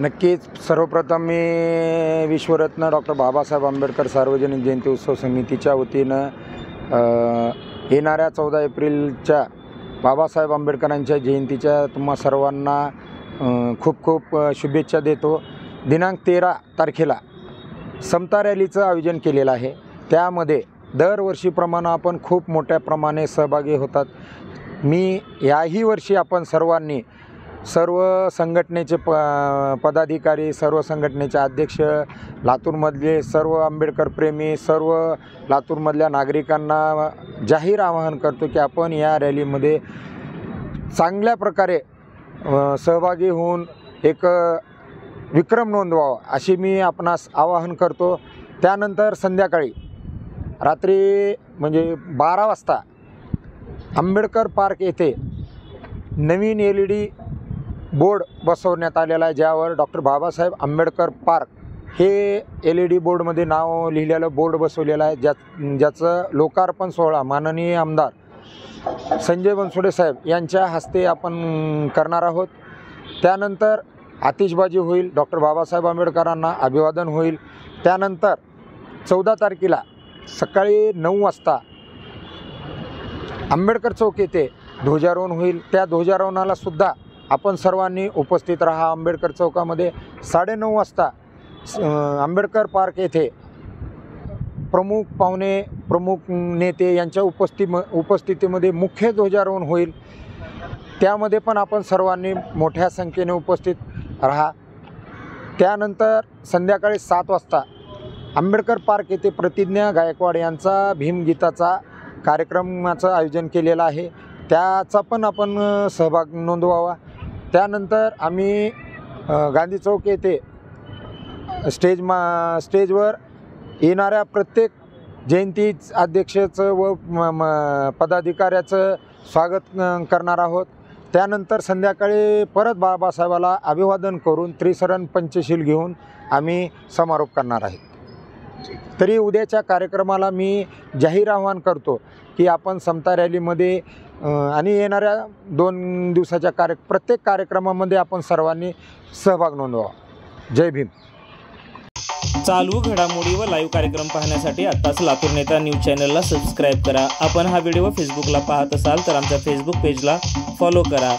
नक्कीच सर्वप्रथम मी विश्वरत्न डॉक्टर बाबासाहेब आंबेडकर सार्वजनिक जयंती उत्सव समितीच्या वतीनं येणाऱ्या 14 एप्रिलच्या बाबासाहेब आंबेडकरांच्या जयंतीच्या तुम्हा सर्वांना खूप खूप शुभेच्छा देतो। दिनांक 13 तारखेला समता रॅलीचं आयोजन केलेलं आहे। त्यामध्ये दरवर्षीप्रमाणे आपण खूप मोठ्या प्रमाणे सहभागी होतात। मी याही वर्षी आपण सर्वांनी सर्व संघटनेचे पदाधिकारी, सर्व संघटनेचे अध्यक्ष, लातूरमधले सर्व आंबेडकर प्रेमी, सर्व लातूरमधल्या नागरिकांना जाहीर आवाहन करतो की आपण या रॅलीमध्ये चांगल्या प्रकारे सहभागी होऊन एक विक्रम नोंदवावा अशी मी आपणास आवाहन करतो। त्यानंतर संध्याकाळी रात्री म्हणजे 12 वाजता आंबेडकर पार्क येथे नवीन LED बोर्ड बसवण्यात आलेला आहे, ज्यावर डॉक्टर बाबासाहेब आंबेडकर पार्क हे LED बोर्डमध्ये नाव लिहिलेलं बोर्ड बसवलेलं आहे, ज्याचं लोकार्पण सोहळा माननीय आमदार संजय बनसोडे साहेब यांच्या हस्ते आपण करणार आहोत। त्यानंतर आतिषबाजी होईल, डॉक्टर बाबासाहेब आंबेडकरांना अभिवादन होईल। त्यानंतर 14 तारखेला सकाळी 9 वाजता आंबेडकर चौक येथे ध्वजारोहण होईल। त्या ध्वजारोहणाला सुद्धा आपण सर्वांनी उपस्थित राहा। आंबेडकर चौकामध्ये 9:30 वाजता आंबेडकर पार्क येथे प्रमुख पाहुणे, प्रमुख नेते यांच्या उपस्थितीमध्ये मुख्य ध्वजारोहण होईल। त्यामध्ये पण आपण सर्वांनी मोठ्या संख्येने उपस्थित राहा। त्यानंतर संध्याकाळी 7 वाजता आंबेडकर पार्क येथे प्रतिज्ञा गायकवाड यांचा भीमगीताचा कार्यक्रमाचं आयोजन केलेलं आहे, त्याचा पण आपण सहभाग नोंदवावा। त्यानंतर आम्ही गांधी चौक येथे स्टेजवर येणाऱ्या प्रत्येक जयंती अध्यक्षाचं व पदाधिकाऱ्याचं स्वागत करणार आहोत। त्यानंतर संध्याकाळी परत बाबासाहेबाला अभिवादन करून त्रिशरण पंचशील घेऊन आम्ही समारोप करणार आहे। तरी उद्याच्या कार्यक्रमाला मी जाहीर आवाहन करतो की आपण समता रॅलीमध्ये आणि येणाऱ्या 2 दिवसाच्या प्रत्येक कार्यक्रमामध्ये आपण सर्वांनी सहभाग नोंदवावा। जय भीम। चालू घडामोडी व लाईव्ह कार्यक्रम पाहण्यासाठी आत्ताच लातूर नेता न्यूज चॅनलला सबस्क्राईब करा। आपण हा व्हिडिओ फेसबुकला पाहत असाल तर आमच्या फेसबुक पेजला फॉलो करा।